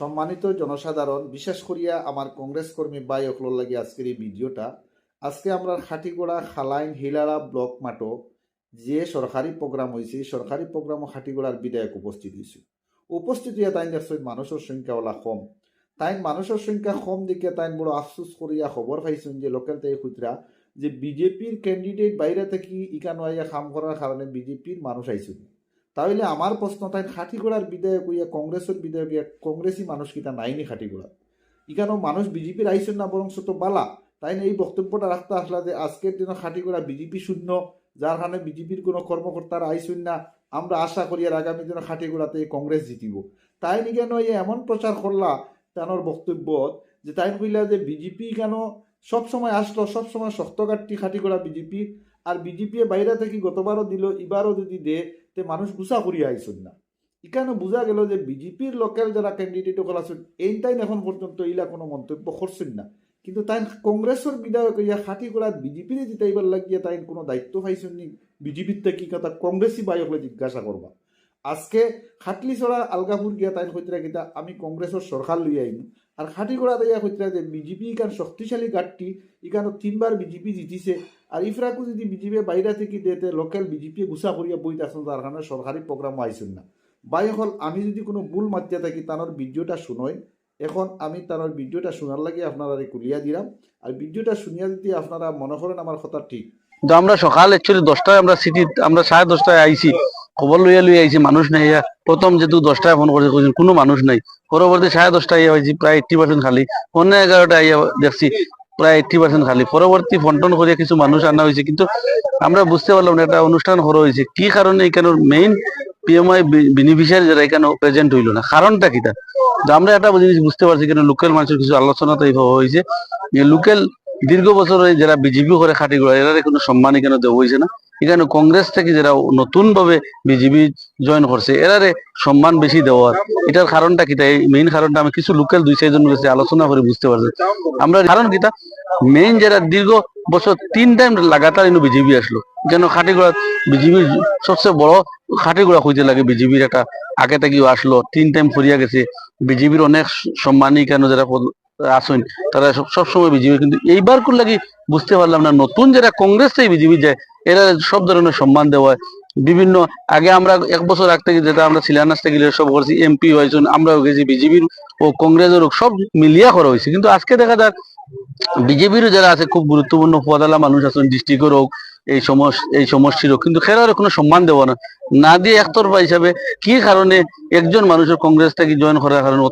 সম্মানিত জনসাধারণ, বিশেষ করিয়া আমার কংগ্রেস কর্মী ভাই অকলর লাগি আজকের এই ভিডিওটা। আজকে আমরা খাটিগড়া খালাইন হিলারা ব্লক মাঠো যে সরকারি প্রোগ্রাম হয়েছে, সরকারি প্রোগ্রামও খাটিগড়ার বিধায়ক উপস্থিত হয়েছে। উপস্থিত হইয়া তাই দেখছো মানুষের সংখ্যা ওলা কম। তাই মানুষের সংখ্যা কম দেখে তাই বড় আফসোস করিয়া খবর পাইছেন যে লোকাল তাই খুচরা যে বিজেপির ক্যান্ডিডেট বাইরে থেকে ইকানো আইয়া কাম করার কারণে বিজেপির মানুষ আইসুন। তাহলে আমার প্রশ্ন, তাই খাটিগড়ার বিধায়ক হইয়া কংগ্রেসের বিধায়ক হইয়া কংগ্রেসি মানুষ কিতা নাইনি খাটিগড়া ইকানো মানুষ বিজেপির আইসুন না, বরং তো বালা। তাই এই বক্তব্যটা রাখতে আসলা যে আজকের দিনে খাটিগড়া বিজেপি শূন্য, যার কারণে বিজেপির কোনো কর্মকর্তারা আইসুন না। আমরা আশা করি আর আগামী দিনে খাটিগড়াতে কংগ্রেস জিতিব। তাই কেন এমন প্রচার করলা তানোর বক্তব্য যে তাই কইলা যে বিজেপি কেন সবসময় আসলো, সবসময় শক্তঘাটটি খাটিগড়া বিজেপির, আর বিজেপি বাইরে থেকে গতবারও দিল, এবারও যদি দে তে মানুষ গুছা করিয়া আইসুন না। এখানে বোঝা গেল যে বিজেপির লোকেল যারা ক্যান্ডিডেট হল আছেন এইটাই এখন পর্যন্ত ইলা কোনো মন্তব্য করছেন না। কিন্তু তাই কংগ্রেসের বিধায়ক ইয়া খাটিগড়া বিজেপির জিতাইবার লাগিয়ে তাই কোনো দায়িত্ব পাইছেন নি বিজেপির থেকে কথা কংগ্রেসি বায়কলে জিজ্ঞাসা করবা। আজকে খাটলি ছড়া আলগাপুর গিয়া তাই হইতরা গীতা আমি কংগ্রেসের সরকার লই আইন, আর খাটিগড়া দিয়া হইতরা যে বিজেপি ইকান শক্তিশালী গাঠটি, ইকানো 3বার বিজেপি জিতিছে। আর ইফরাকু যদি বিজেপি বাইরে থেকে দেতে লোকাল বিজেপি গুছা করিয়া বইতে আসুন, তার কারণে সরকারি প্রোগ্রাম আইসুন না। বাই হল আমি যদি কোনো ভুল মাতিয়া থাকি তানোর ভিডিওটা শুনোই। এখন আমি তানোর ভিডিওটা শোনার লাগে আপনারা কুলিয়া দিলাম, আর ভিডিওটা শুনিয়া দিতে আপনারা মনে করেন আমার কথা ঠিক। তো আমরা সকাল অ্যাকচুয়ালি 10টায় আমরা সিটি আমরা 10:30 আইছি, খবর লইয়া আইছি মানুষ নাই। প্রথম যেহেতু 10টায় ফোন করছে কোনো মানুষ নাই, পরবর্তী 10:30 হয়েছি প্রায় 80% খালি। 11:30 আইয়া দেখছি প্রায় 80% খালি। পরবর্তী ফোন টোন করিয়া কিছু মানুষ আনা হয়েছে, কিন্তু আমরা বুঝতে পারলাম না একটা অনুষ্ঠান করা হয়েছে কি কারণে এখানে মেইন পিএমআই বেনিফিশিয়ারি যারা এখানে প্রেজেন্ট হইল না, কারণটা কি তা। আমরা একটা জিনিস বুঝতে পারছি কেন লোকাল মানুষের কিছু আলোচনা তো এইভাবে হয়েছে যে লোকাল দীর্ঘ বছর যারা বিজেপি করে খাটিগড়া এরা কোনো সম্মান এখানে দেওয়া হয়েছে না। এখানে কংগ্রেস থেকে যারা নতুন ভাবে বিজেপি জয়েন করছে এরারে সম্মান বেশি দেওয়ার, এটার কারণটা কিটা, এই মেইন কারণটা আমি কিছু লোকাল 2-4 কাছে আলোচনা করে বুঝতে পারছি। আমরা কারণ কিটা মেইন যারা দীর্ঘ বছর 3 টাইম লাগাতার বিজেপি আসলো, কেন খাটিগড়া বিজেপির সবচেয়ে বড় খাটিগড়া হইতে লাগে বিজেপির একটা আগে থেকেও আসলো 3 টাইম ফরিয়া গেছে। বিজেপির অনেক সম্মানী কেন যারা আসেন তারা সবসময় বিজেপি, কিন্তু এইবার কোন লাগি বুঝতে পারলাম না নতুন যারা কংগ্রেস থেকে বিজেপি যায় এরা সব ধরনের সম্মান দেওয়া বিভিন্ন। আগে আমরা 1 বছর আগ থেকে যেটা আমরা শিলান্যাস থেকে সব করছি, এমপি হয়েছেন, আমরাও গেছি, বিজেপির ও কংগ্রেসের সব মিলিয়া করা হয়েছে। কিন্তু আজকে দেখা যায় বিজেপিরও যারা আছে খুব গুরুত্বপূর্ণ পদালা মানুষ আছেন, ডিস্ট্রিক্টের হোক এই সমষ্টির হোক, কিন্তু খেলার কোনো সম্মান দেওয়া না দিয়ে একতরফা হিসাবে কি কারণে একজন মানুষের কংগ্রেস থেকে জয়েন করার কারণে অত